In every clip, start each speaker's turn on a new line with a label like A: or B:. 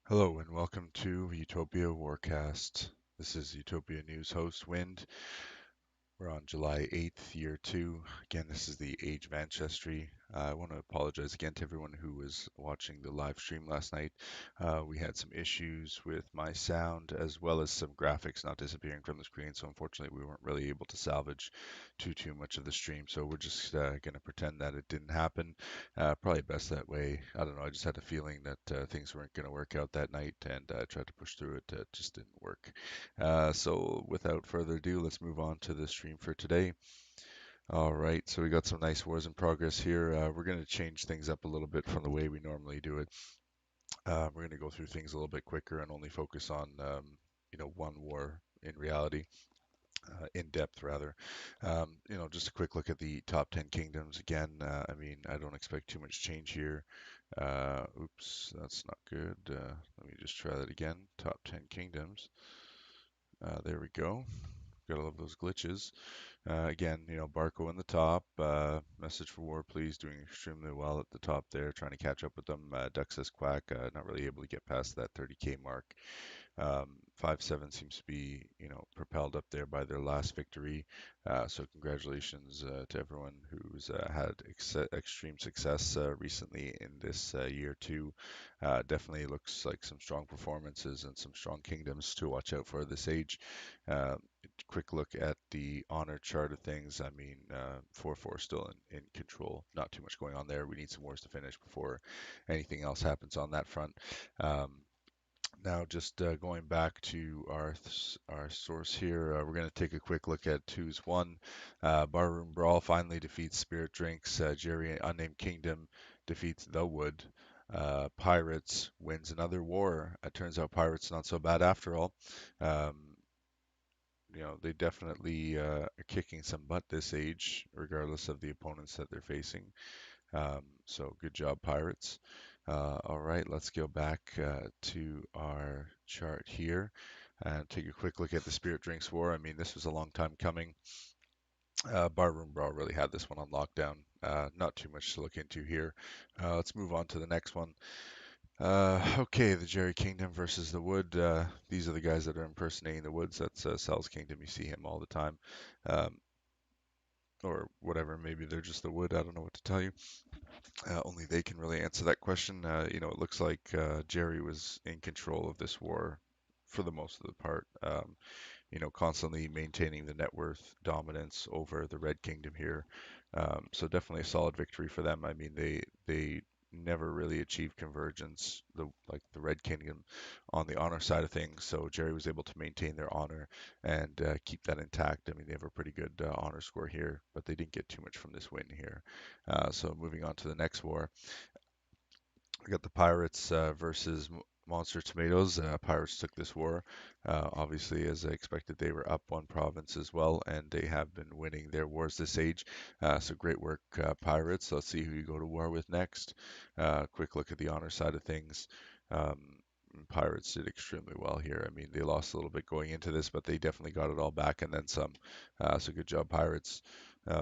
A: Hello and welcome to Utopia WARCAST. This is Utopia News host Wind. We're on July 8th, year two. Again, this is the Age of Ancestry. I want to apologize again to everyone who was watching the live stream last night. We had some issues with my sound as well as some graphics not disappearing from the screen, so unfortunately we weren't really able to salvage too much of the stream. So we're just going to pretend that it didn't happen. Probably best that way. I don't know. I just had a feeling that things weren't going to work out that night, and I tried to push through it. It just didn't work. So without further ado, let's move on to the stream for today. All right, so we got some nice wars in progress here. We're going to change things up a little bit from the way we normally do it. We're going to go through things a little bit quicker and only focus on, one war in reality, in depth rather. Just a quick look at the top 10 kingdoms. Again, I don't expect too much change here. Oops, that's not good. Let me just try that again. Top 10 kingdoms. There we go. Gotta love those glitches. Again, Barco in the top. Message for War, please, doing extremely well at the top there, trying to catch up with them. Duck says Quack, not really able to get past that 30K mark. 5-7 seems to be, propelled up there by their last victory. So congratulations to everyone who's had extreme success recently in this year two. Definitely looks like some strong performances and some strong kingdoms to watch out for this age. Uh, Quick look at the honor chart of things. 4-4 still in control. Not too much going on there. We need some wars to finish before anything else happens on that front. Um, Now, just going back to our source here, we're going to take a quick look at 2's 1. Barroom Brawl finally defeats Spirit Drinks. Jerry Unnamed Kingdom defeats The Wood. Pirates wins another war. It turns out Pirates not so bad after all. Um, they definitely are kicking some butt this age, regardless of the opponents that they're facing. So good job, Pirates. All right, let's go back to our chart here and take a quick look at the Spirit Drinks War. This was a long time coming. Barroom Brawl really had this one on lockdown. Not too much to look into here. Let's move on to the next one. Okay, the Jerry Kingdom versus the Wood. These are the guys that are impersonating the Woods. That's Sal's Kingdom. You see him all the time. Um, or whatever, maybe they're just the Wood. I don't know what to tell you. Only they can really answer that question. It looks like Jerry was in control of this war for the most of the part. Constantly maintaining the net worth dominance over the Red Kingdom here. So definitely a solid victory for them. They never really achieved convergence, like the Red Kingdom, on the honor side of things. So Jerry was able to maintain their honor and keep that intact. They have a pretty good honor score here, but they didn't get too much from this win here. So moving on to the next war. We got the Pirates versus Monster Tomatoes. Pirates took this war. Obviously, as I expected, they were up one province as well, and they have been winning their wars this age. So great work, Pirates. Let's see who you go to war with next. Quick look at the honor side of things. Um, Pirates did extremely well here. They lost a little bit going into this, but they definitely got it all back and then some. So good job, Pirates.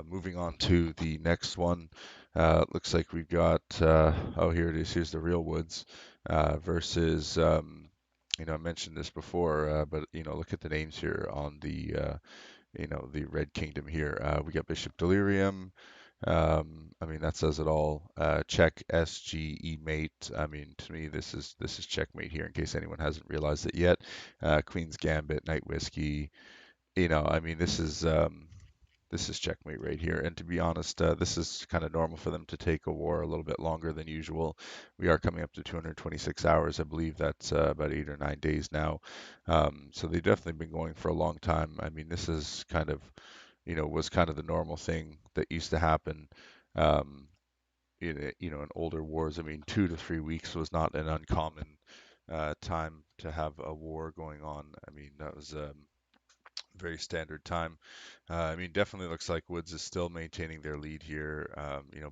A: Moving on to the next one. Looks like we've got, oh, here it is. Here's the real Woods versus, I mentioned this before, but, look at the names here on the Red Kingdom here. We got Bishop Delirium. That says it all. Check SGE mate. To me, this is checkmate here in case anyone hasn't realized it yet. Queen's Gambit, Night Whiskey. This is checkmate right here. And to be honest, this is kind of normal for them to take a war a little bit longer than usual. We are coming up to 226 hours. I believe that's about 8 or 9 days now. So they've definitely been going for a long time. This is kind of, was kind of the normal thing that used to happen. Um, in older wars. 2 to 3 weeks was not an uncommon time to have a war going on. That was very standard time. Definitely looks like Woods is still maintaining their lead here.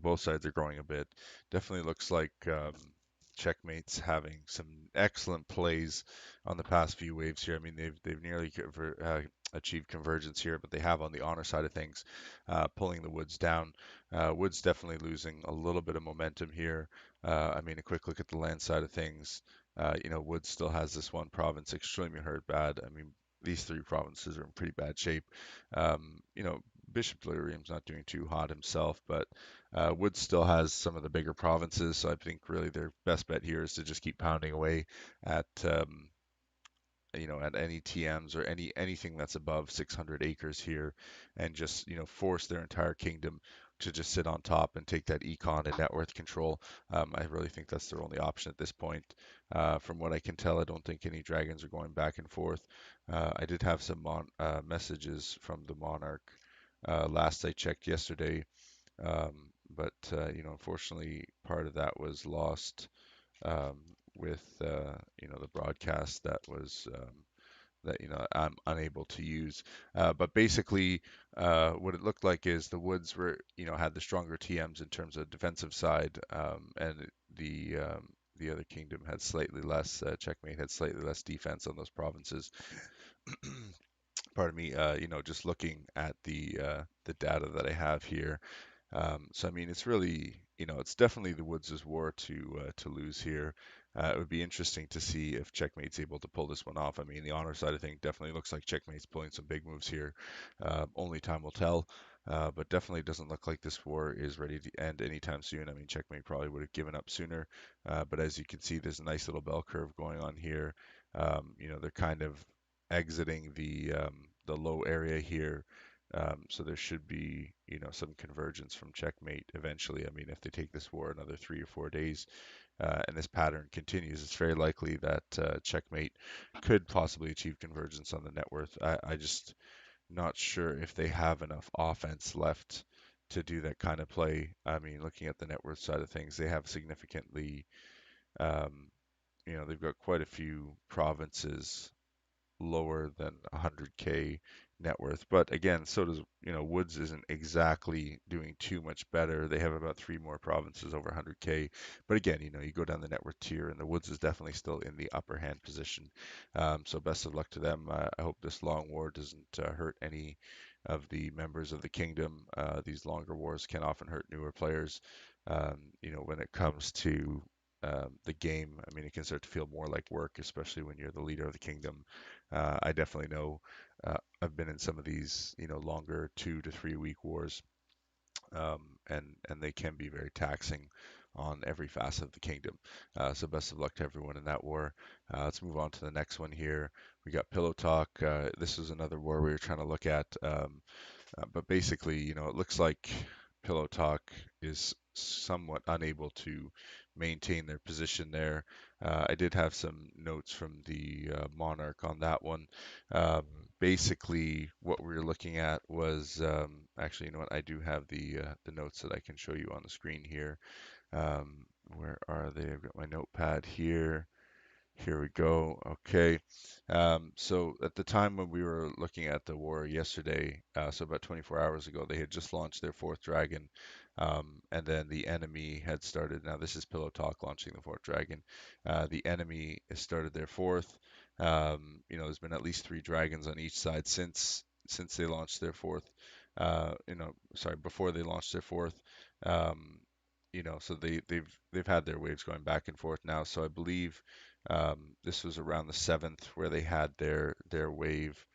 A: Both sides are growing a bit. Definitely looks like Checkmate's having some excellent plays on the past few waves here. They've nearly achieved convergence here, but they have on the honor side of things, pulling the Woods down. Woods definitely losing a little bit of momentum here. A quick look at the land side of things. Woods still has this one province extremely hurt bad. I mean, these three provinces are in pretty bad shape. You know, Bishop Delirium's not doing too hot himself, but Woods still has some of the bigger provinces. So I think really their best bet here is to just keep pounding away at at any TMs or anything that's above 600 acres here, and just force their entire kingdom to just sit on top and take that econ and net worth control. I really think that's their only option at this point. From what I can tell, I don't think any dragons are going back and forth. I did have some messages from the monarch last I checked yesterday, but unfortunately, part of that was lost um, with the broadcast that I'm unable to use. But basically, what it looked like is the Woods were had the stronger TMs in terms of defensive side, and the other kingdom had slightly less. Checkmate had slightly less defense on those provinces. Pardon me. Just looking at the data that I have here. So I mean, it's really, it's definitely the Woods' war to lose here. It would be interesting to see if Checkmate's able to pull this one off. I mean, the honor side of things definitely looks like Checkmate's pulling some big moves here. Only time will tell. But definitely doesn't look like this war is ready to end anytime soon. I mean, Checkmate probably would have given up sooner. But as you can see, there's a nice little bell curve going on here. They're kind of exiting the low area here. So there should be, some convergence from checkmate eventually. I mean, if they take this war another 3 or 4 days, and this pattern continues, it's very likely that checkmate could possibly achieve convergence on the net worth. I just not sure if they have enough offense left to do that kind of play. I mean, looking at the net worth side of things, they have significantly, um, they've got quite a few provinces lower than 100K net worth. But again, so does, Woods isn't exactly doing too much better. They have about three more provinces over 100K. But again, you go down the net worth tier, and the Woods is definitely still in the upper hand position. So best of luck to them. I hope this long war doesn't hurt any of the members of the kingdom. These longer wars can often hurt newer players. When it comes to the game, I mean, it can start to feel more like work, especially when you're the leader of the kingdom. I definitely know. I've been in some of these, longer 2 to 3 week wars, and they can be very taxing on every facet of the kingdom. So best of luck to everyone in that war. Let's move on to the next one here. We got Pillow Talk. This is another war we were trying to look at. But basically, it looks like Pillow Talk is somewhat unable to maintain their position there. I did have some notes from the Monarch on that one. Um, Basically, what we were looking at was actually, you know what? I do have the notes that I can show you on the screen here. Where are they? I've got my notepad here. Here we go. Okay. So at the time when we were looking at the war yesterday, so about 24 hours ago, they had just launched their fourth dragon. And then the enemy had started. Now, this is Pillow Talk launching the fourth dragon. The enemy has started their fourth. There's been at least three dragons on each side since they launched their fourth. Sorry, before they launched their fourth. Um, so they've had their waves going back and forth now. So I believe this was around the seventh where they had their wave.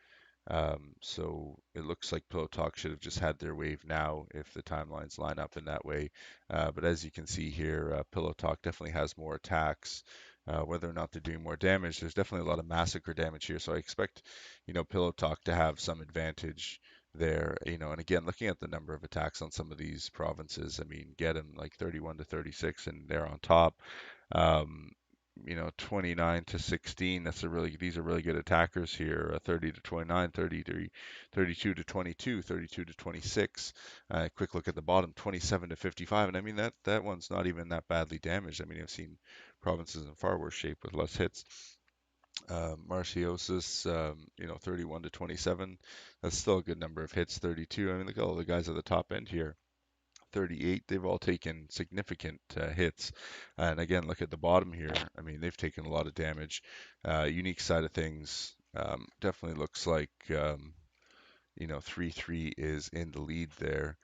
A: So it looks like Pillow Talk should have just had their wave now if the timelines line up in that way. But as you can see here, Pillow Talk definitely has more attacks. Whether or not they're doing more damage, there's definitely a lot of massacre damage here. So I expect, Pillow Talk to have some advantage there. And again, looking at the number of attacks on some of these provinces, I mean, get them like 31 to 36, and they're on top. Um, 29 to 16. These are really good attackers here. 30 to 29, 33, 32 to 22, 32 to 26. Quick look at the bottom, 27 to 55. And I mean, that one's not even that badly damaged. I mean, I've seen provinces in far worse shape with less hits. Marciosis, 31 to 27. That's still a good number of hits. 32. I mean, look at all the guys at the top end here. 38, they've all taken significant hits. And again, look at the bottom here. I mean, they've taken a lot of damage. Unique side of things definitely looks like 3-3 is in the lead there.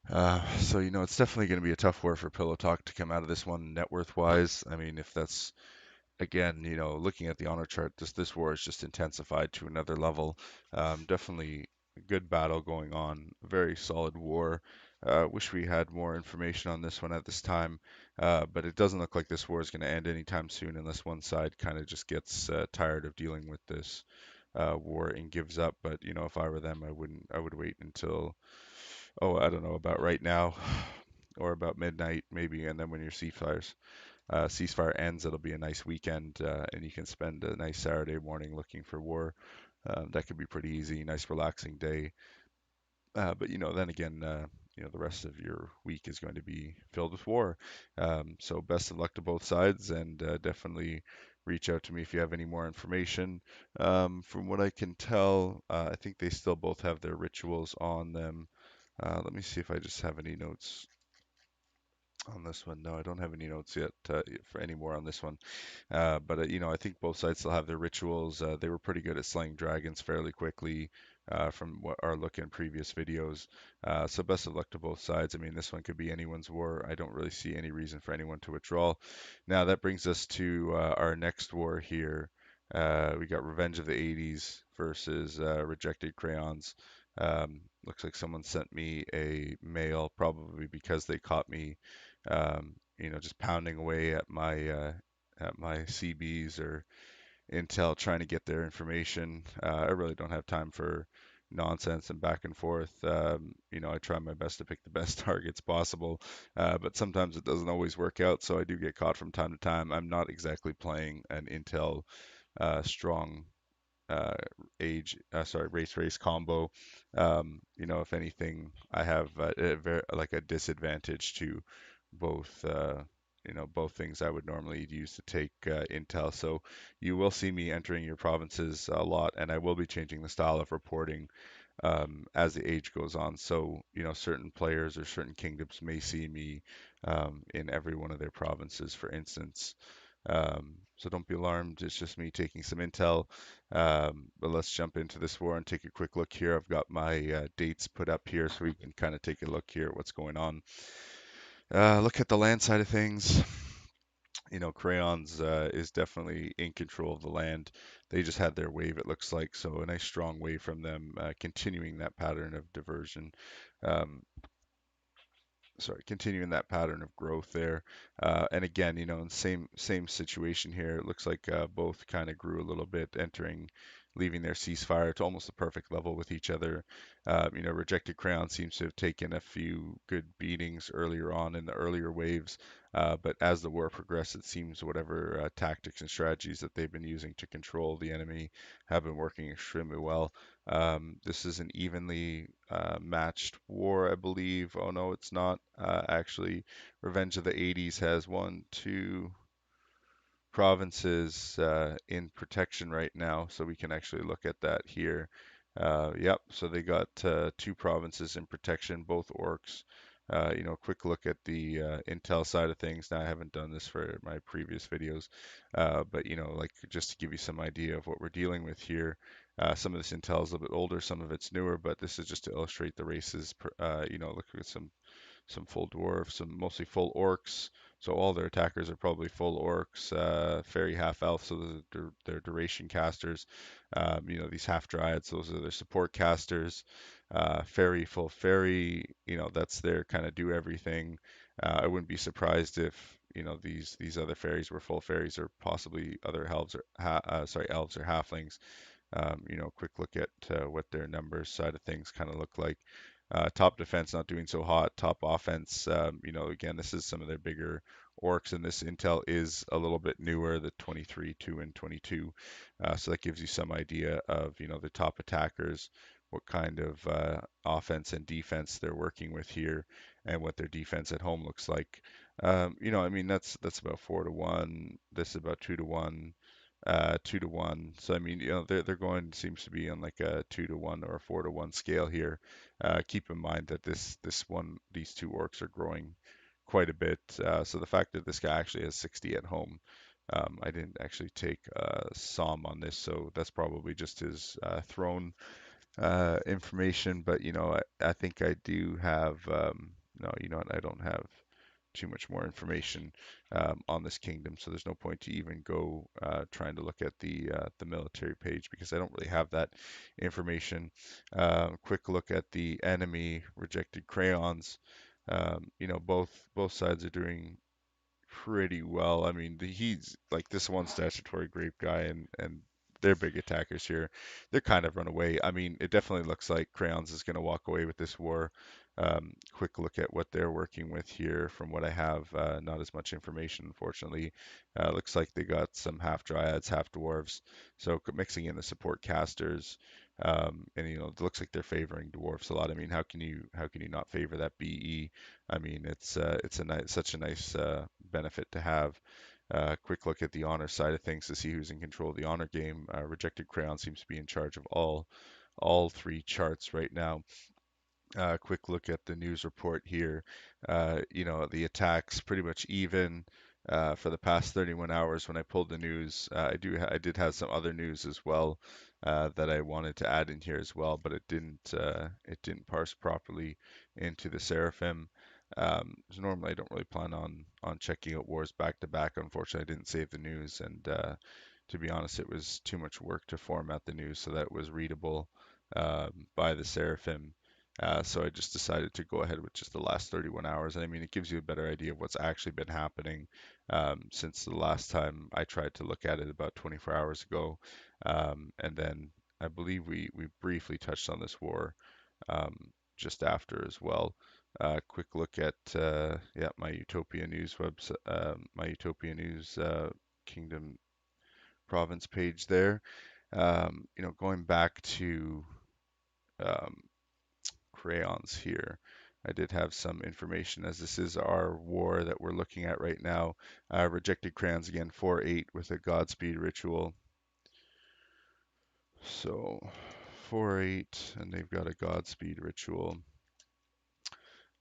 A: So it's definitely going to be a tough war for Pillow Talk to come out of this one net worth wise. I mean, if that's again, looking at the honor chart, this war is just intensified to another level. Definitely a good battle going on, very solid war. Wish we had more information on this one at this time, but it doesn't look like this war is going to end anytime soon unless one side kind of just gets tired of dealing with this war and gives up. But if I were them, I wouldn't. I would wait until, oh, I don't know, about right now or about midnight maybe, and then when your ceasefire ends, it'll be a nice weekend, and you can spend a nice Saturday morning looking for war. That could be pretty easy, nice relaxing day. But then again, the rest of your week is going to be filled with war. So best of luck to both sides, and definitely reach out to me if you have any more information. From what I can tell, I think they still both have their rituals on them. Let me see if I just have any notes on this one. No, I don't have any notes yet for any more on this one. But I think both sides still have their rituals. They were pretty good at slaying dragons fairly quickly, from what our look in previous videos. So best of luck to both sides. I mean, this one could be anyone's war. I don't really see any reason for anyone to withdraw. Now that brings us to our next war here. We got Revenge of the 80s versus Rejected Crayons. Looks like someone sent me a mail, probably because they caught me, just pounding away at my CBs or Intel trying to get their information. I really don't have time for nonsense and back and forth. I try my best to pick the best targets possible, but sometimes it doesn't always work out, so I do get caught from time to time. I'm not exactly playing an Intel strong uh, race combo. If anything, I have like a disadvantage to both. Both things I would normally use to take intel. So you will see me entering your provinces a lot, and I will be changing the style of reporting as the age goes on. So, certain players or certain kingdoms may see me in every one of their provinces, for instance. So don't be alarmed. It's just me taking some intel. But let's jump into this war and take a quick look here. I've got my dates put up here so we can kind of take a look here at what's going on. Look at the land side of things. Crayons is definitely in control of the land. They just had their wave, it looks like, so a nice strong wave from them, continuing that pattern of diversion. Um, continuing that pattern of growth there. And again, in same situation here, it looks like both kind of grew a little bit, leaving their ceasefire to almost a perfect level with each other. Rejected Crayon seems to have taken a few good beatings earlier on in the earlier waves, but as the war progressed, it seems whatever tactics and strategies that they've been using to control the enemy have been working extremely well. This is an evenly matched war, I believe. Oh no, it's not. Actually, Revenge of the 80s has one, two provinces in protection right now, so we can actually look at that here. Yep, so they got two provinces in protection, both orcs. Quick look at the intel side of things. Now, I haven't done this for my previous videos, but like just to give you some idea of what we're dealing with here. Some of this intel is a little bit older, some of it's newer, but this is just to illustrate the races. Look at some full dwarfs, some mostly full orcs. So all their attackers are probably full orcs, fairy half elf, so those are their duration casters. These half dryads, those are their support casters. Fairy, full fairy, that's their kind of do everything. I wouldn't be surprised if these other fairies were full fairies or possibly other elves or halflings. Quick look at what their numbers side of things kind of look like. Top defense not doing so hot. Top offense, again, this is some of their bigger orcs, and this intel is a little bit newer, the 23, 2, and 22. So that gives you some idea of, the top attackers, what kind of offense and defense they're working with here, and what their defense at home looks like. I mean, that's about 4-1. This is about 2-1. 2-1. So I mean, they're going seems to be on like a 2-1 or a 4-1 scale here. Keep in mind that these two orcs are growing quite a bit. So the fact that this guy actually has 60 at home, I didn't actually take SOM on this, so that's probably just his throne information. But I think I do have. No, you know what? I don't have too much more information on this kingdom, so there's no point to even go trying to look at the military page because I don't really have that information. Quick look at the enemy rejected crayons. You know, both sides are doing pretty well. I mean, he's like this one statutory grape guy and they're big attackers here. They're kind of run away. I mean, it definitely looks like Crayons is going to walk away with this war. Quick look at what they're working with here from what I have. Not as much information, unfortunately. Looks like they got some half dryads, half dwarves. So mixing in the support casters. And you know, it looks like they're favoring dwarfs a lot. I mean, how can you not favor that BE? I mean, it's a nice, such a nice benefit to have. Quick look at the honor side of things to see who's in control of the honor game. Rejected Crayon seems to be in charge of all three charts right now. Quick look at the news report here. You know, the attacks pretty much even for the past 31 hours. When I pulled the news, I did have some other news as well that I wanted to add in here as well, but it didn't parse properly into the Seraphim. So normally I don't really plan on checking out wars back to back. Unfortunately, I didn't save the news, and to be honest, it was too much work to format the news so that it was readable by the Seraphim. So I just decided to go ahead with just the last 31 hours. And I mean, it gives you a better idea of what's actually been happening since the last time I tried to look at it about 24 hours ago. And then I believe we briefly touched on this war um, just after as well. Quick look at yeah, my Utopia News website, my Utopia News Kingdom province page there. You know, going back to um, crayons here. I did have some information as this is our war that we're looking at right now. Rejected crayons again, 4-8 with a Godspeed ritual. So 4-8, and they've got a Godspeed ritual.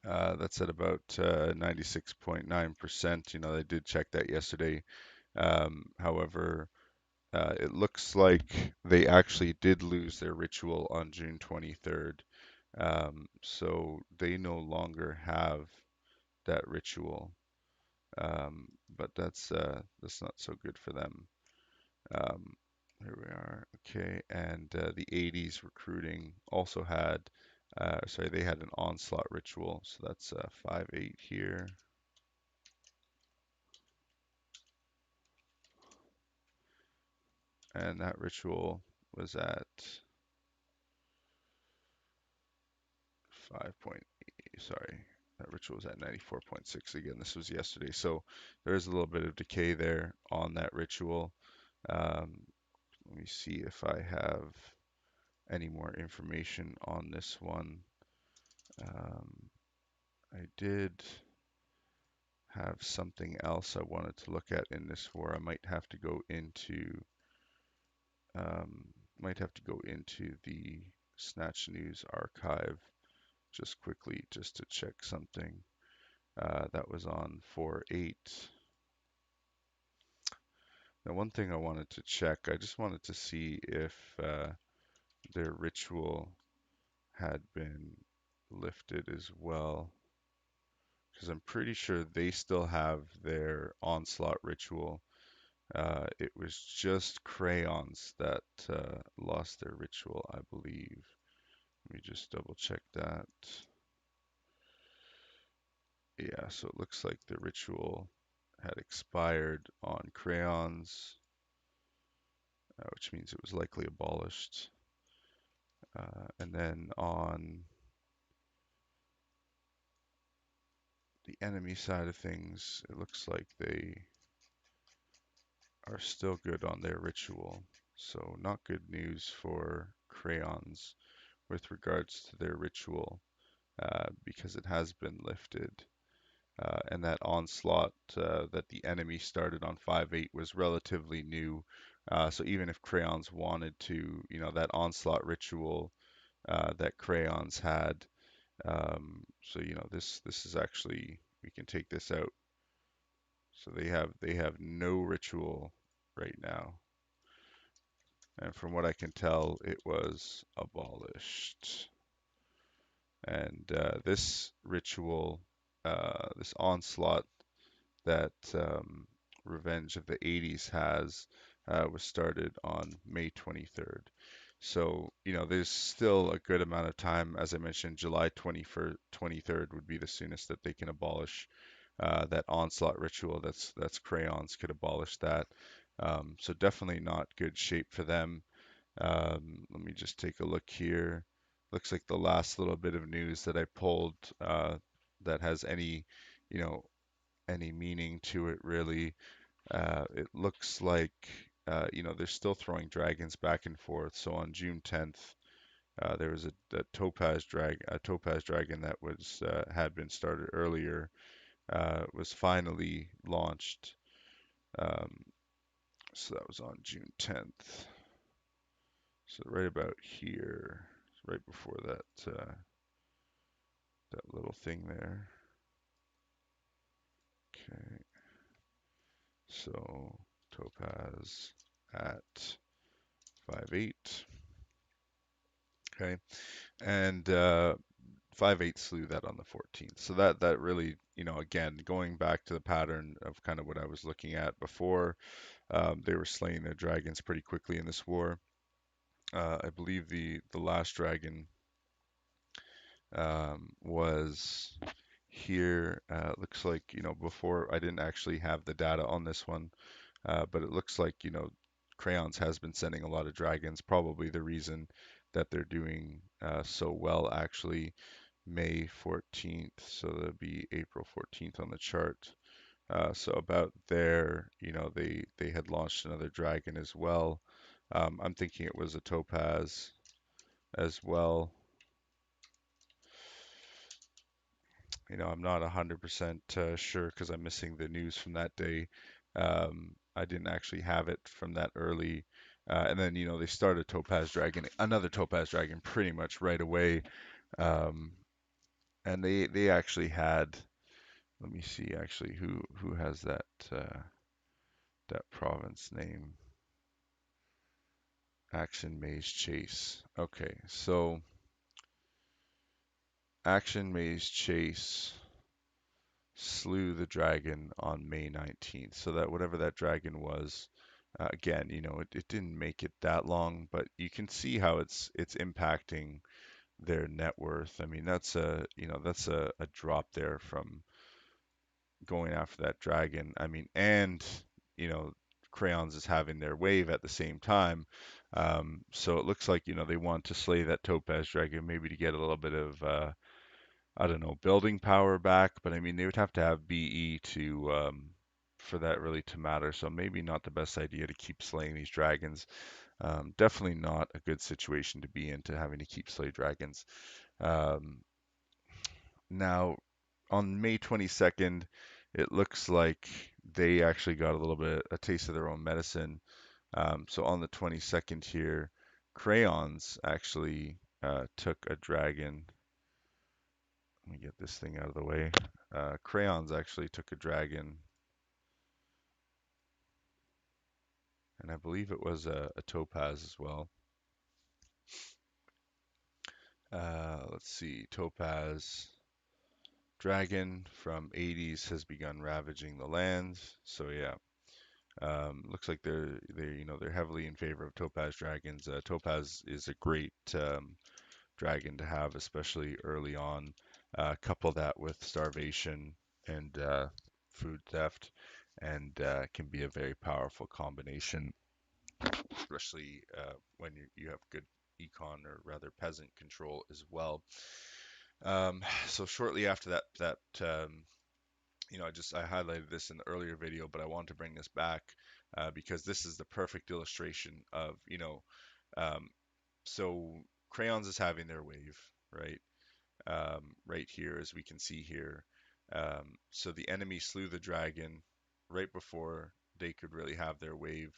A: That's at about 96.9%. You know, I did check that yesterday. However, it looks like they actually did lose their ritual on June 23rd. So they no longer have that ritual. But that's not so good for them. Um, Here we are. Okay, and the 80s recruiting also had, sorry, they had an onslaught ritual. So that's 5-8 here. And that ritual was at 5.8, sorry, that ritual was at 94.6 again. This was yesterday. So there's a little bit of decay there on that ritual. Um, Let me see if I have any more information on this one. Um, I did have something else I wanted to look at in this war. I um, might have to go into the Snatch News archive just quickly just to check something. That was on 4-8. Now, one thing I wanted to check, I just wanted to see if their ritual had been lifted as well, because I'm pretty sure they still have their onslaught ritual. It was just crayons that lost their ritual, I believe. Let me just double check that. Yeah, so it looks like the ritual had expired on crayons, which means it was likely abolished. And then on the enemy side of things, it looks like they are still good on their ritual. So not good news for crayons with regards to their ritual because it has been lifted. And that onslaught that the enemy started on 5-8 was relatively new. So even if crayons wanted to, you know, that onslaught ritual that crayons had, so you know this is actually, we can take this out. So they have no ritual right now. And from what I can tell, it was abolished. And this ritual this onslaught that Revenge of the 80s has was started on May 23rd. So, there's still a good amount of time. As I mentioned, July 23rd would be the soonest that they can abolish that onslaught ritual. That's Crayons could abolish that. So definitely not good shape for them. Let me just take a look here. Looks like the last little bit of news that I pulled that has you know, any meaning to it really. It looks like they're still throwing dragons back and forth. So on June 10th, there was a topaz dragon that was had been started earlier, was finally launched. Um, so that was on June 10th. So right about here, right before that little thing there. Okay, so topaz at 5.8. Okay, and 5.8 slew that on the 14th. So that really, again, going back to the pattern of kind of what I was looking at before, they were slaying their dragons pretty quickly in this war. I believe the last dragon was here. Looks like, before I didn't actually have the data on this one, but it looks like, Crayons has been sending a lot of dragons. Probably the reason that they're doing so well, actually. May 14th, so that'd be April 14th on the chart. So about there, they had launched another dragon as well. I'm thinking it was a topaz as well. I'm not 100% sure because I'm missing the news from that day. I didn't actually have it from that early. And then, they started another Topaz Dragon pretty much right away. Um, and they actually had, let me see actually who has that province name. Action Maze Chase. Okay, so Action Maze Chase slew the dragon on May 19th. So that whatever that dragon was, again, it didn't make it that long, but you can see how it's impacting their net worth. I mean, that's a drop there from going after that dragon. I mean, and you know, Crayons is having their wave at the same time. So it looks like, they want to slay that Topaz dragon, maybe to get a little bit of I don't know, building power back, but I mean, they would have to have BE to for that really to matter. So maybe not the best idea to keep slaying these dragons. Definitely not a good situation to be in, to having to keep slay dragons. Um, Now, on May 22nd, it looks like they actually got a taste of their own medicine. So on the 22nd here, Crayons actually took a dragon. Let me get this thing out of the way. Crayons actually took a dragon, and I believe it was a topaz as well. Let's see, topaz dragon from 80s has begun ravaging the lands. So yeah, looks like they're heavily in favor of topaz dragons. Topaz is a great dragon to have, especially early on. Couple that with starvation and food theft, and can be a very powerful combination, especially when you have good econ, or rather peasant control as well. So shortly after I highlighted this in the earlier video, but I want to bring this back because this is the perfect illustration of, um, so Crayons is having their wave, right? Right here, as we can see here. So the enemy slew the dragon right before they could really have their wave,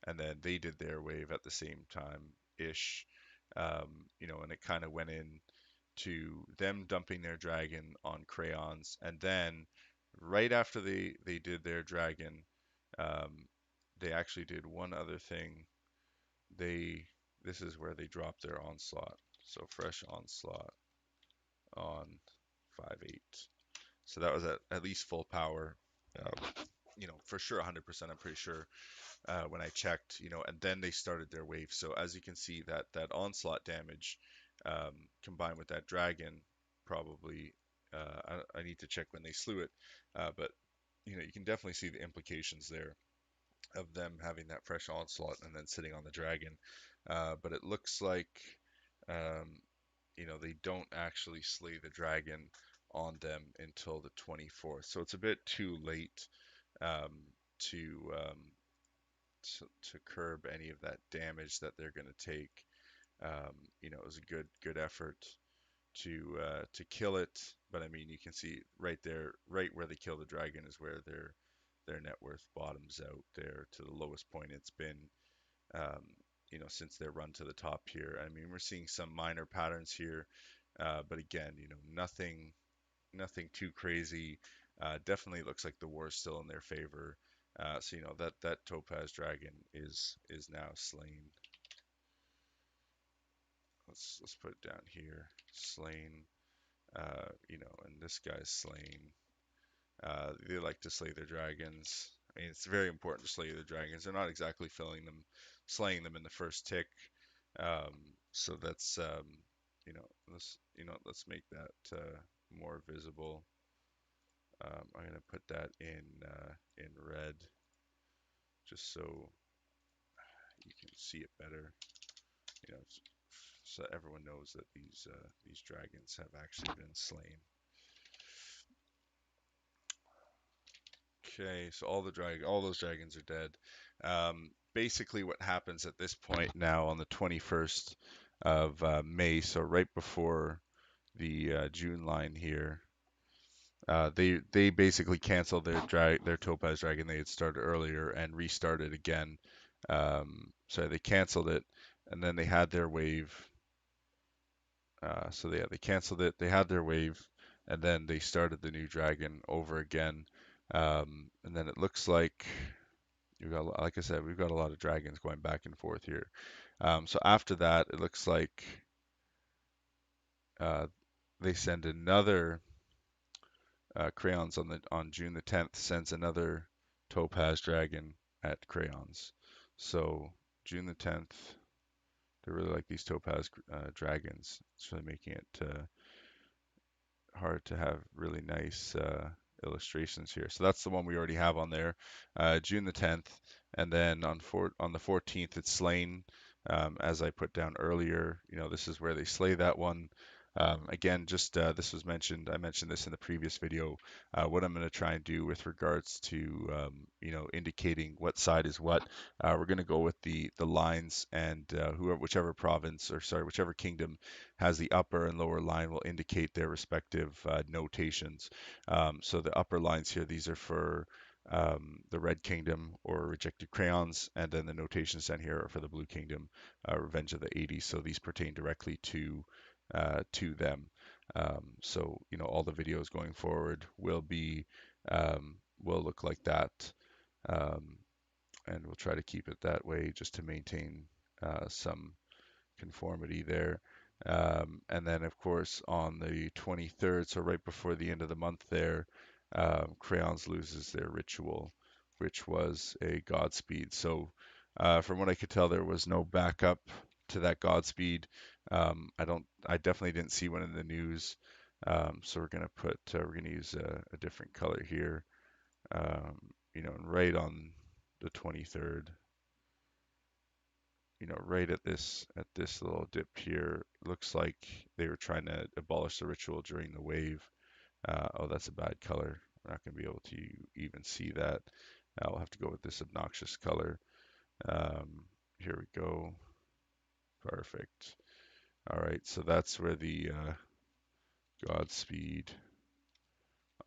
A: and then they did their wave at the same time ish. And it kind of went in to them dumping their dragon on Crayons, and then right after they did their dragon, um, they actually did one other thing. They This is where they dropped their onslaught. So fresh onslaught on 5.8. So that was at least full power. For sure 100%, I'm pretty sure when I checked, and then they started their wave. So as you can see, that onslaught damage combined with that dragon, probably, I need to check when they slew it, but you can definitely see the implications there of them having that fresh onslaught and then sitting on the dragon. But it looks like um, they don't actually slay the dragon on them until the 24th. So it's a bit too late um, to, um, to curb any of that damage that they're going to take. It was a good effort to kill it, but I mean you can see right there, right where they kill the dragon is where their net worth bottoms out there to the lowest point it's been um, since their run to the top here. I mean, we're seeing some minor patterns here, but again, nothing too crazy. Definitely looks like the war is still in their favor. So that topaz dragon is now slain. Let's put it down here. Slain. And this guy's slain. They like to slay their dragons. I mean, it's very important to slay the dragons. They're not exactly slaying them in the first tick. Um, so that's let's make that more visible. I'm gonna put that in red just so you can see it better. So everyone knows that these dragons have actually been slain. Okay, so all those dragons are dead. Basically, what happens at this point now on the 21st of May, so right before the June line here, they basically canceled their Topaz Dragon they had started earlier and restarted again. So they canceled it, and then they had their wave. They canceled it. They had their wave, and then they started the new dragon over again. And then it looks like like I said, we've got a lot of dragons going back and forth here. So after that, it looks like uh, they send another Crayons on June the 10th sends another Topaz Dragon at Crayons. So June the 10th, they really like these Topaz Dragons. It's really making it hard to have really nice illustrations here. So that's the one we already have on there, June the 10th, and then on the 14th it's slain. As I put down earlier, this is where they slay that one. Again, just this was mentioned. I mentioned this in the previous video. What I'm going to try and do with regards to indicating what side is what. We're going to go with the lines, and whichever province or sorry whichever kingdom has the upper and lower line will indicate their respective notations. So the upper lines here, these are for the Red Kingdom or Rejected Crayons, and then the notations down here are for the Blue Kingdom, Revenge of the 80s. So these pertain directly to them. All the videos going forward will look like that, um, and we'll try to keep it that way just to maintain some conformity there. And then, of course, on the 23rd, so right before the end of the month there, Crayons loses their ritual, which was a Godspeed. So, from what I could tell, there was no backup to that Godspeed. I definitely didn't see one in the news. So we're gonna use a different color here. And right on the 23rd, right at this little dip here, looks like they were trying to abolish the ritual during the wave. Oh, that's a bad color. We're not going to be able to even see that. I'll have to go with this obnoxious color. Here we go. Perfect. All right, so that's where the Godspeed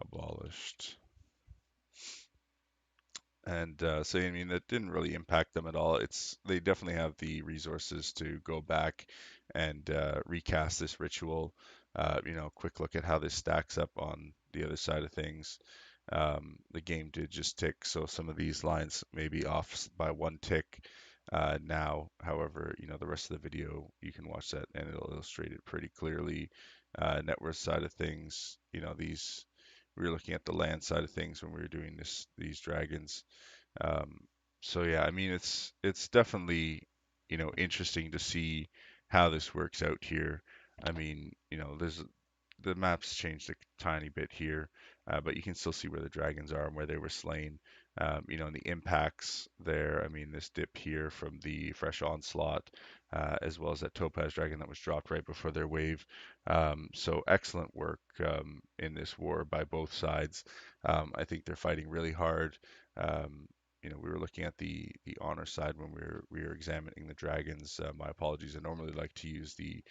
A: abolished. And so, I mean, that didn't really impact them at all. They definitely have the resources to go back and recast this ritual. Quick look at how this stacks up on the other side of things. The game did just tick, so some of these lines may be off by one tick now. However, the rest of the video, you can watch that and it'll illustrate it pretty clearly. Net worth side of things, these we were looking at the land side of things when we were doing these dragons. Um, so yeah, I mean it's definitely interesting to see how this works out here. I mean, there's the map's changed a tiny bit here, but you can still see where the dragons are and where they were slain. And the impacts there. I mean, this dip here from the fresh onslaught, as well as that topaz dragon that was dropped right before their wave. So excellent work in this war by both sides. I think they're fighting really hard. Um, we were looking at the honor side when we were examining the dragons. My apologies. I normally like to use the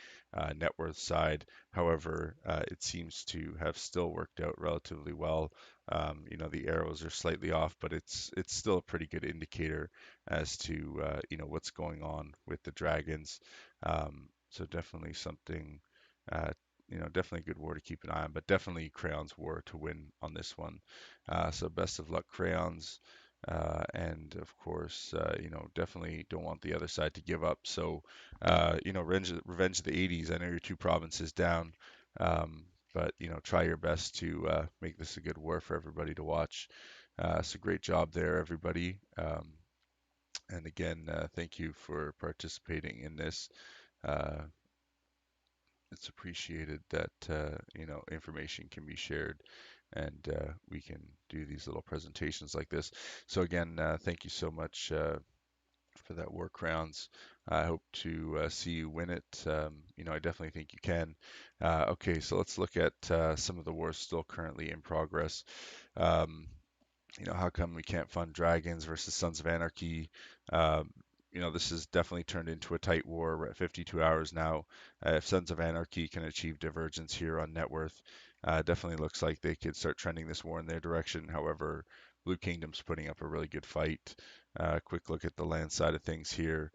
A: net worth side. However, it seems to have still worked out relatively well. The arrows are slightly off, but it's still a pretty good indicator as to what's going on with the dragons. So definitely something, uh, definitely a good war to keep an eye on, but definitely Crayon's war to win on this one. So best of luck, Crayons. And of course, definitely don't want the other side to give up. So, revenge of the 80s. I know you're two provinces down, but try your best to make this a good war for everybody to watch. So great job there, everybody. And again, thank you for participating in this. Uh, it's appreciated that information can be shared and we can do these little presentations like this. So again, thank you so much for that War Crowns. I hope to see you win it. I definitely think you can. Okay, so let's look at some of the wars still currently in progress. Um, how come we can't fund Dragons versus Sons of Anarchy? Um, this has definitely turned into a tight war. We're at 52 hours now. If Sons of Anarchy can achieve divergence here on net worth, definitely looks like they could start trending this war in their direction. However, Blue Kingdom's putting up a really good fight. Quick look at the land side of things here.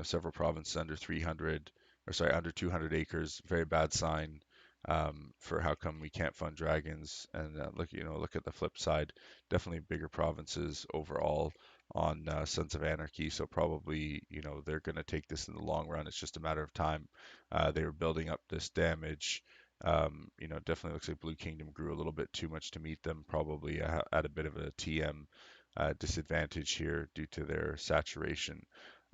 A: Several provinces under 300, or sorry, under 200 acres. Very bad sign for how come we can't fund Dragons. And look at the flip side, definitely bigger provinces overall on Sons of Anarchy. So probably, they're going to take this in the long run. It's just a matter of time. They were building up this damage. Definitely looks like Blue Kingdom grew a little bit too much to meet them, probably at a bit of a TM disadvantage here due to their saturation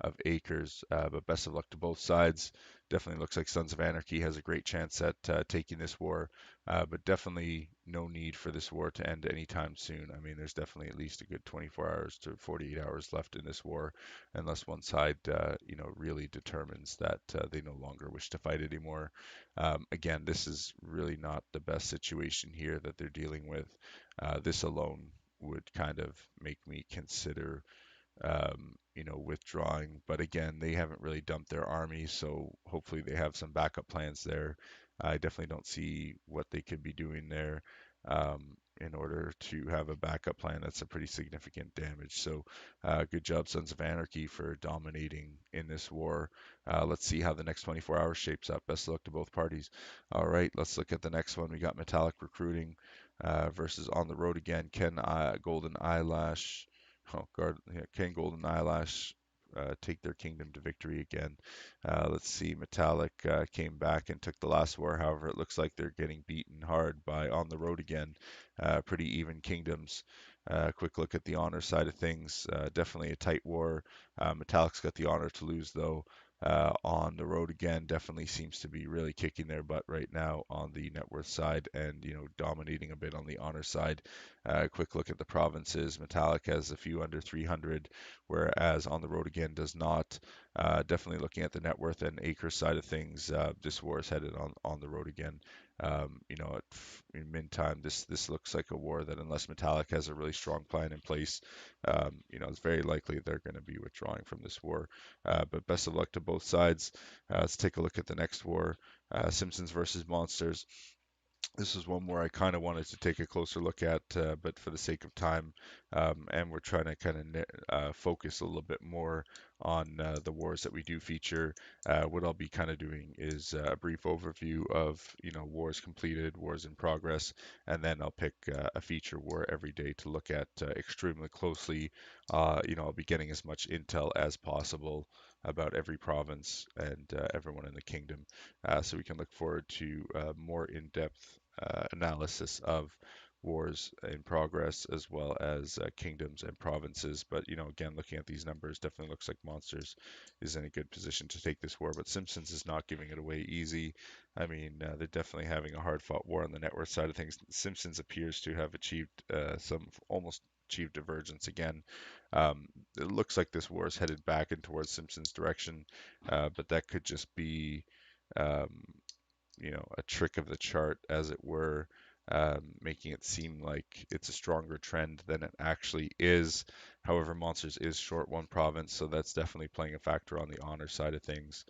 A: of acres. But best of luck to both sides. Definitely looks like Sons of Anarchy has a great chance at taking this war, but definitely no need for this war to end anytime soon. I mean, there's definitely at least a good 24 hours to 48 hours left in this war, unless one side, really determines that they no longer wish to fight anymore. Again, this is really not the best situation here that they're dealing with. This alone would kind of make me consider withdrawing. But again, they haven't really dumped their army, so hopefully they have some backup plans there. I definitely don't see what they could be doing there in order to have a backup plan. That's a pretty significant damage. So good job, Sons of Anarchy, for dominating in this war. Let's see how the next 24 hours shapes up. Best of luck to both parties. All right, let's look at the next one. We got Metallic Recruiting versus On the Road Again. Golden Eyelash. Oh, yeah, Ken Golden Eyelash take their kingdom to victory again. Let's see, Metallic came back and took the last war. However, it looks like they're getting beaten hard by On the Road Again. Pretty even kingdoms. Quick look at the honor side of things. Definitely a tight war. Metallic's got the honor to lose, though. On the road again, definitely seems to be really kicking their butt right now on the net worth side and dominating a bit on the honor side. Quick look at the provinces. Metallic has a few under 300, whereas On the Road Again does not. Definitely looking at the net worth and acre side of things, this war is headed on the road again. In meantime, this looks like a war that unless Metallic has a really strong plan in place, it's very likely they're going to be withdrawing from this war. But best of luck to both sides. Let's take a look at the next war, Simpsons versus Monsters. This is one where I kind of wanted to take a closer look at, but for the sake of time, and we're trying to kind of focus a little bit more on the wars that we do feature. What I'll be kind of doing is a brief overview of, wars completed, wars in progress, and then I'll pick a feature war every day to look at extremely closely. I'll be getting as much intel as possible about every province and everyone in the kingdom, so we can look forward to more in-depth analysis of wars in progress, as well as kingdoms and provinces. But again, looking at these numbers, definitely looks like Monsters is in a good position to take this war. But Simpsons is not giving it away easy. I mean, they're definitely having a hard-fought war on the net worth side of things. Simpsons appears to have achieved some almost achieved divergence again. Um, it looks like this war is headed back in towards Simpsons' direction, but that could just be um, a trick of the chart, as it were, making it seem like it's a stronger trend than it actually is. However, Monsters is short one province, so that's definitely playing a factor on the honor side of things.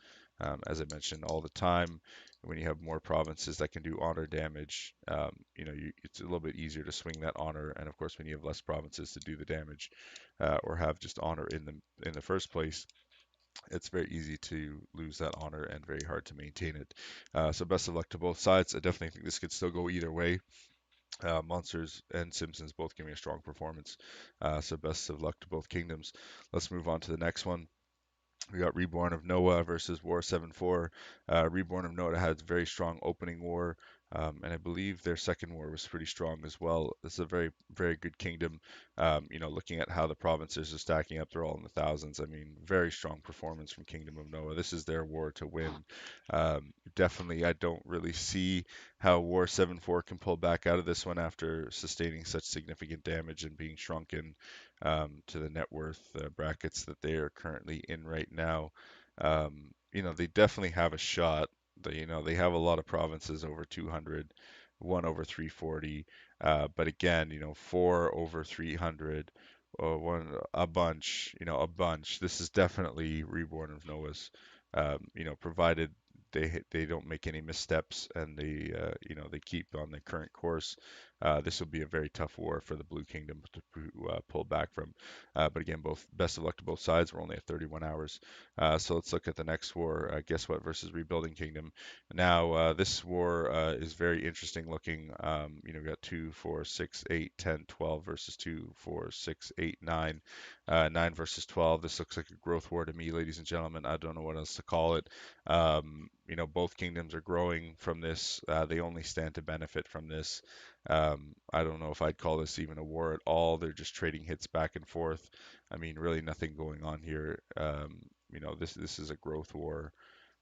A: As I mentioned all the time, when you have more provinces that can do honor damage, it's a little bit easier to swing that honor. And of course, when you have less provinces to do the damage, or have just honor in the first place, it's very easy to lose that honor and very hard to maintain it. So best of luck to both sides. I definitely think this could still go either way. Monsters and Simpsons both giving a strong performance. So best of luck to both kingdoms. Let's move on to the next one. We got Reborn of NOAH versus War 7-4. Reborn of NOAH had a very strong opening war, and I believe their second war was pretty strong as well. This is a very, very good kingdom. Looking at how the provinces are stacking up, they're all in the thousands. I mean, very strong performance from Kingdom of NOAH. This is their war to win. Definitely, I don't really see how War 7-4 can pull back out of this one after sustaining such significant damage and being shrunken to the net worth brackets that they are currently in right now. They definitely have a shot. They have a lot of provinces over 200, one over 340, but again, four over 300, one a bunch. This is definitely Reborn of Noah's. Provided they don't make any missteps and they keep on the current course. This will be a very tough war for the Blue Kingdom to pull back from. But again, both best of luck to both sides. We're only at 31 hours. So let's look at the next war. Guess what versus Rebuilding Kingdom. Now, this war is very interesting looking. We got 2, 4, 6, 8, 10, 12 versus 2, 4, 6, 8, 9. 9 versus 12. This looks like a growth war to me, ladies and gentlemen. I don't know what else to call it. Both kingdoms are growing from this. They only stand to benefit from this. I don't know if I'd call this even a war at all. They're just trading hits back and forth. I mean, really nothing going on here. This is a growth war.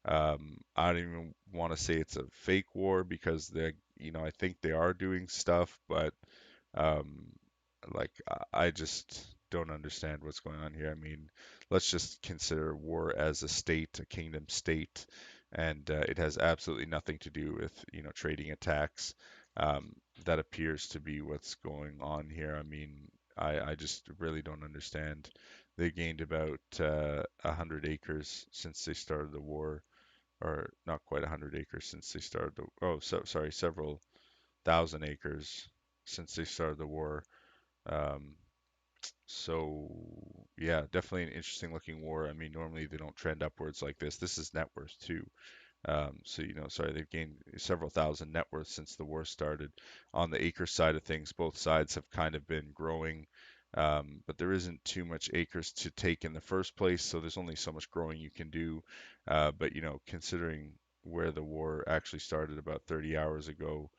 A: I don't even want to say it's a fake war because I think they are doing stuff, but um, I just don't understand what's going on here. I mean, let's just consider war as a state, a kingdom state, and it has absolutely nothing to do with trading attacks. Um, that appears to be what's going on here. I mean, I just really don't understand. They gained about 100 acres since they started the war, or not quite 100 acres since they started the. Oh, sorry, several thousand acres since they started the war. Um, so yeah, definitely an interesting looking war. I mean, normally they don't trend upwards like this. This is net worth too. Sorry, they've gained several thousand net worth since the war started. On the acre side of things, both sides have kind of been growing, but there isn't too much acres to take in the first place, so there's only so much growing you can do. But considering where the war actually started about 30 hours ago,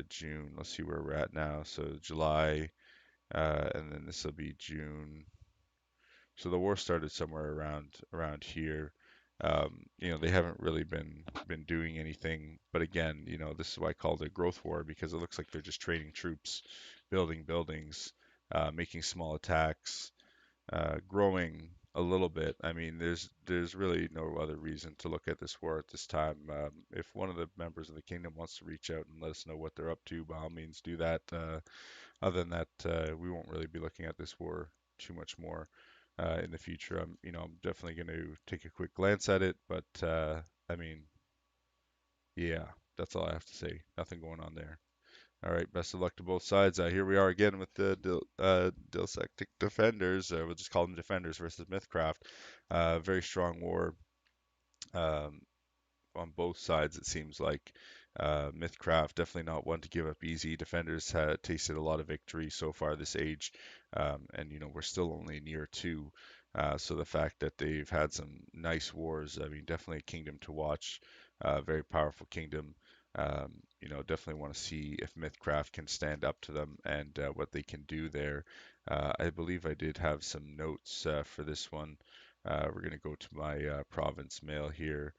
A: June, let's see where we're at now. So July, and then this will be June. So the war started somewhere around here. They haven't really been doing anything. But again, this is why I called it a growth war because it looks like they're just trading troops, building buildings, making small attacks, growing a little bit. I mean, there's really no other reason to look at this war at this time. If one of the members of the kingdom wants to reach out and let us know what they're up to, by all means do that. Other than that, we won't really be looking at this war too much more in the future. I'm definitely going to take a quick glance at it, but I mean, yeah, that's all I have to say. Nothing going on there. All right, best of luck to both sides. Here we are again with the Dylsectic Defenders. We'll just call them Defenders versus MythCraft. Very strong war. Um, on both sides, it seems like. MythCraft definitely not one to give up easy. Defenders had tasted a lot of victory so far this age, and we're still only in year two. So the fact that they've had some nice wars, I mean, definitely a kingdom to watch. Very powerful kingdom. Definitely want to see if MythCraft can stand up to them and what they can do there. I believe I did have some notes for this one. We're going to go to my province mail here,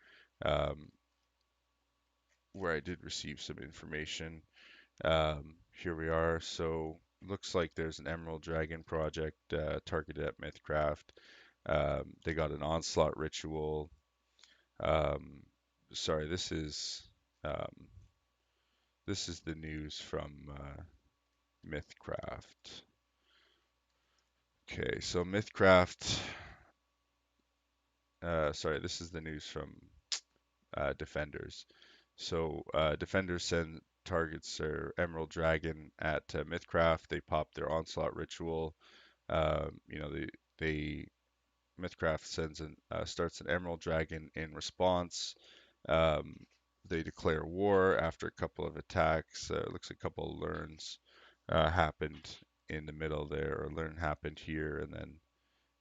A: um, where I did receive some information. Here we are. So looks like there's an Emerald Dragon project targeted at MythCraft. They got an onslaught ritual. Um, sorry, um, this is the news from MythCraft. Okay, so MythCraft. Sorry, this is the news from Defenders. So Defenders send targets their Emerald Dragon at MythCraft. They pop their onslaught ritual. They MythCraft starts an Emerald Dragon in response. Um, they declare war after a couple of attacks. It looks like a couple of learns happened in the middle there, or learn happened here, and then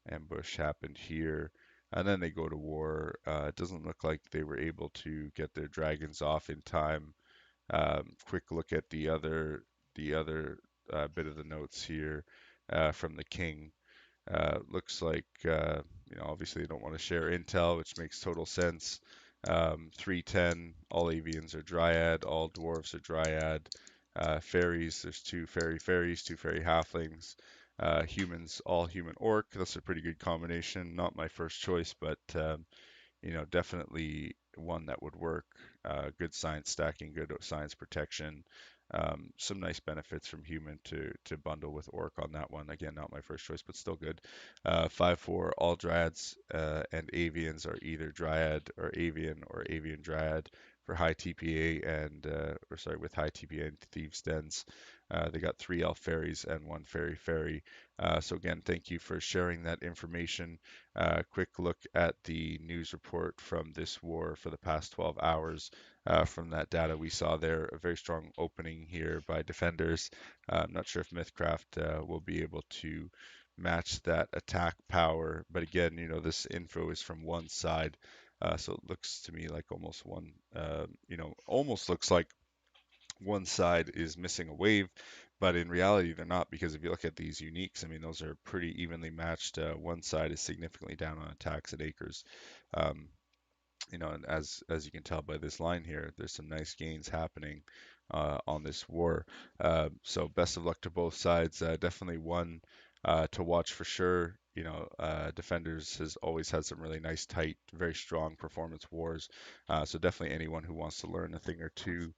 A: ambush happened here. And then they go to war. It doesn't look like they were able to get their dragons off in time. Quick look at the other bit of the notes here from the king. Looks like, obviously they don't want to share intel, which makes total sense. 310, all avians are dryad, all dwarves are dryad. Fairies, there's two fairy fairies, two fairy halflings. Humans, all human orc. That's a pretty good combination. Not my first choice, but definitely one that would work. Good science stacking, good science protection. Some nice benefits from human to bundle with orc on that one. Again, not my first choice, but still good. 5/4, all dryads and avians are either dryad or avian dryad for high TPA with high TPA and thieves dens. They got 3 elf fairies and 1 fairy fairy. So again, thank you for sharing that information. Quick look at the news report from this war for the past 12 hours. From that data we saw there, a very strong opening here by defenders. I'm not sure if MythCraft will be able to match that attack power, but again, this info is from one side, so it looks to me like almost looks like one side is missing a wave, but in reality they're not, because if you look at these uniques, I mean, those are pretty evenly matched. One side is significantly down on attacks and acres. Um, and as you can tell by this line here, there's some nice gains happening on this war. So best of luck to both sides. Definitely one to watch for sure. Defenders has always had some really nice, tight, very strong performance wars. So definitely anyone who wants to learn a thing or two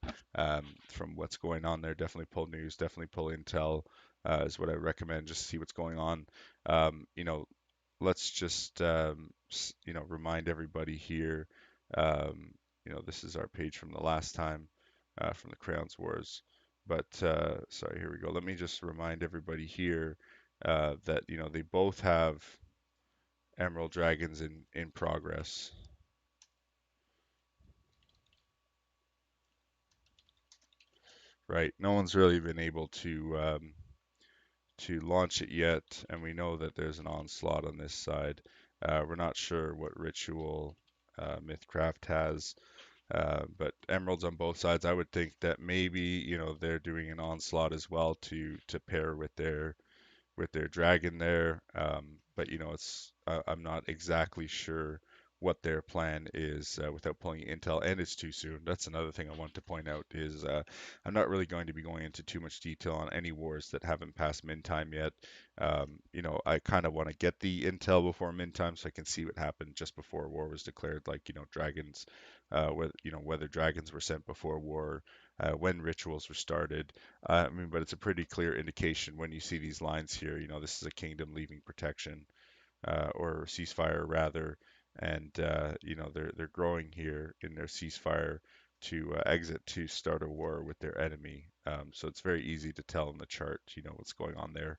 A: from what's going on there, definitely pull news, definitely pull intel. Is what I recommend. Just see what's going on. Um, you know, let's just remind everybody here. This is our page from the last time from the Crayons Wars. But sorry, here we go. Let me just remind everybody here that they both have Emerald Dragons in progress. Right, no one's really been able to launch it yet, and we know that there's an onslaught on this side. We're not sure what ritual MythCraft has, but emeralds on both sides. I would think that maybe they're doing an onslaught as well to pair with their dragon there. But I'm not exactly sure what their plan is without pulling intel, and it's too soon. That's another thing I want to point out is I'm not really going to be going into too much detail on any wars that haven't passed min time yet. I kind of want to get the intel before min time so I can see what happened just before war was declared, like dragons, whether dragons were sent before war, when rituals were started. But it's a pretty clear indication when you see these lines here. This is a kingdom leaving protection, or ceasefire rather, and they're growing here in their ceasefire to exit to start a war with their enemy. So it's very easy to tell in the chart, what's going on there.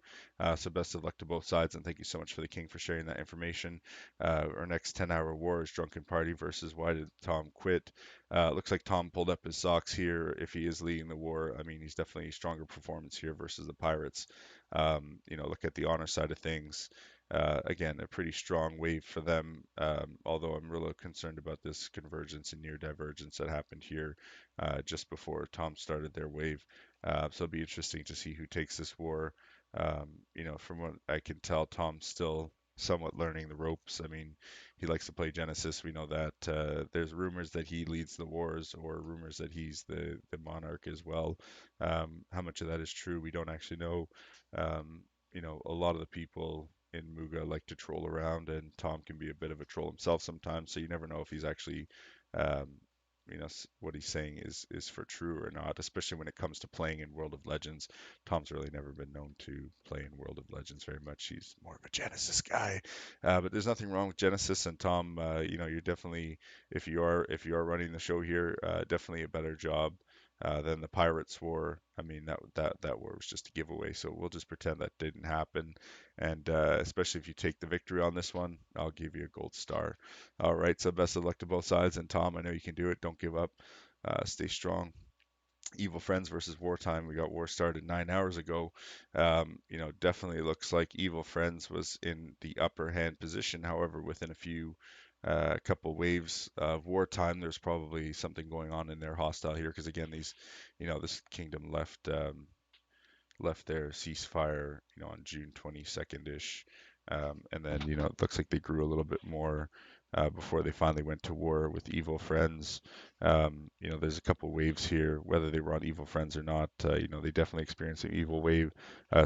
A: So best of luck to both sides, and thank you so much for the king for sharing that information. Our next 10-hour war is Drunken Party versus Why Did Tom Quit? Looks like Tom pulled up his socks here. If he is leading the war, I mean, he's definitely a stronger performance here versus the Pirates. Look at the honor side of things. again, a pretty strong wave for them, although I'm really concerned about this convergence and near divergence that happened here just before Tom started their wave. So it'll be interesting to see who takes this war. From what I can tell, Tom's still somewhat learning the ropes. I mean, he likes to play Genesis. We know that. There's rumors that he leads the wars, or rumors that he's the monarch as well. How much of that is true, we don't actually know. Um, a lot of the people in Muga like to troll around, and Tom can be a bit of a troll himself sometimes. So you never know if he's actually, um, what he's saying is for true or not. Especially when it comes to playing in World of Legends. Tom's really never been known to play in World of Legends very much. He's more of a Genesis guy. But there's nothing wrong with Genesis and Tom. You're definitely, if you are running the show here, definitely a better job than the Pirates War. I mean, that war was just a giveaway, so we'll just pretend that didn't happen. And especially if you take the victory on this one, I'll give you a gold star. All right, so best of luck to both sides. And Tom, I know you can do it. Don't give up. Stay strong. Evil Friends versus Wartime. We got war started 9 hours ago. Definitely looks like Evil Friends was in the upper hand position. However, within a few couple waves of wartime, there's probably something going on in their hostile here. Because again, this kingdom left their ceasefire, on June 22nd-ish. And then, it looks like they grew a little bit more before they finally went to war with Evil Friends. There's a couple waves here, whether they were on Evil Friends or not. They definitely experienced some evil wave,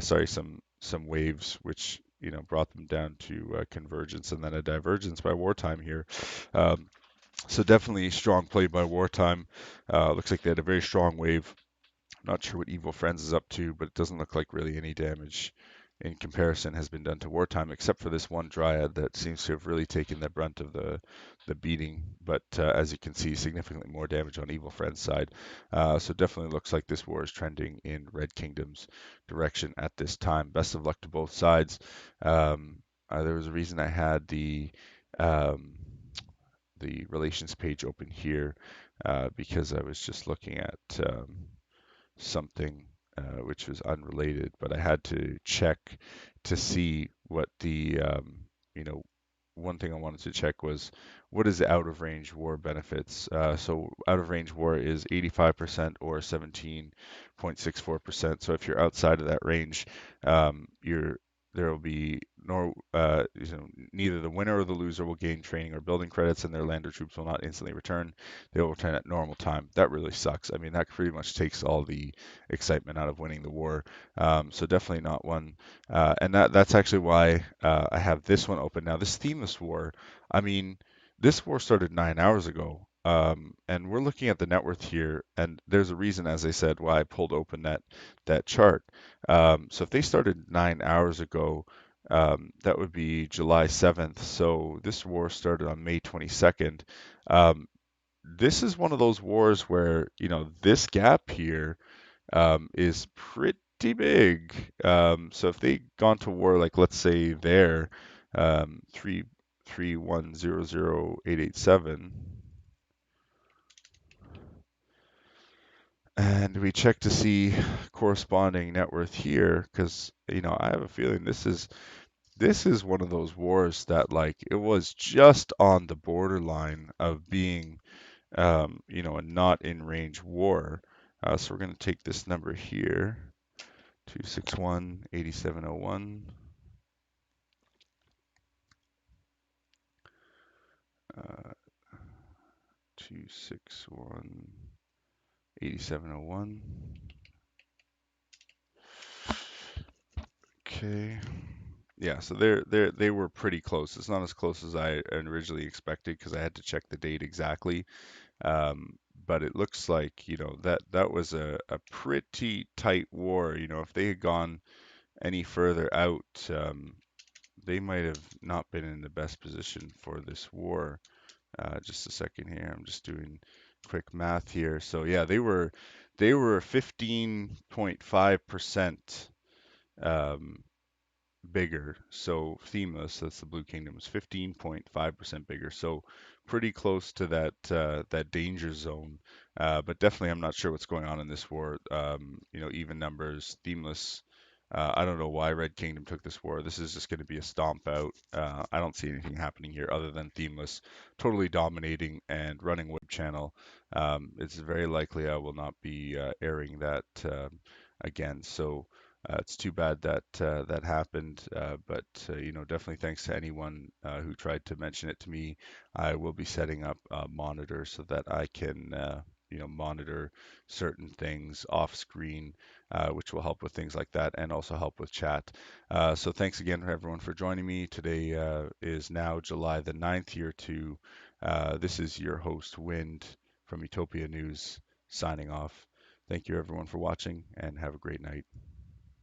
A: some waves, which, brought them down to convergence and then a divergence by wartime here. So definitely strong play by wartime. Looks like they had a very strong wave. Not sure what Evil Friends is up to, but it doesn't look like really any damage in comparison has been done to Wartime, except for this one Dryad that seems to have really taken the brunt of the beating. But as you can see, significantly more damage on Evil Friends' side. So definitely looks like this war is trending in Red Kingdom's direction at this time. Best of luck to both sides. There was a reason I had um, the relations page open here because I was just looking at something which was unrelated, but I had to check to see what you know, one thing I wanted to check was what is the out of range war benefits. So out of range war is 85% or 17.64%. So if you're outside of that range, you're there will be neither the winner or the loser will gain training or building credits, and their lander troops will not instantly return. They will return at normal time. That really sucks. I mean, that pretty much takes all the excitement out of winning the war. So definitely not one. And that's actually why I have this one open now. This themeless war. I mean, this war started 9 hours ago. And we're looking at the net worth here, and there's a reason, as I said, why I pulled open that chart. So if they started 9 hours ago, that would be July 7th. So this war started on May 22nd. This is one of those wars where, this gap here is pretty big. So if they gone to war, like let's say there, 33100,887, and we check to see corresponding net worth here, because I have a feeling this is one of those wars that, like, it was just on the borderline of being a not in range war. So we're going to take this number here, 2618701. 2618701. Okay. Yeah, so they were pretty close. It's not as close as I originally expected because I had to check the date exactly. But it looks like, that was a pretty tight war. If they had gone any further out, they might have not been in the best position for this war. Just a second here. I'm just doing quick math here. So yeah, they were 15.5% bigger. So Themeless, that's the Blue Kingdom, is 15.5% bigger. So pretty close to that danger zone. But definitely, I'm not sure what's going on in this war. Even numbers. Themeless I don't know why Red Kingdom took this war. This is just going to be a stomp out. I don't see anything happening here other than Themeless totally dominating and running web channel. It's very likely I will not be airing that again. So it's too bad that that happened. But definitely thanks to anyone who tried to mention it to me. I will be setting up a monitor so that I can monitor certain things off screen, which will help with things like that and also help with chat. So thanks again for everyone for joining me. Today is now July the 9th, year two. This is your host, Wind, from Utopia News, signing off. Thank you everyone for watching and have a great night.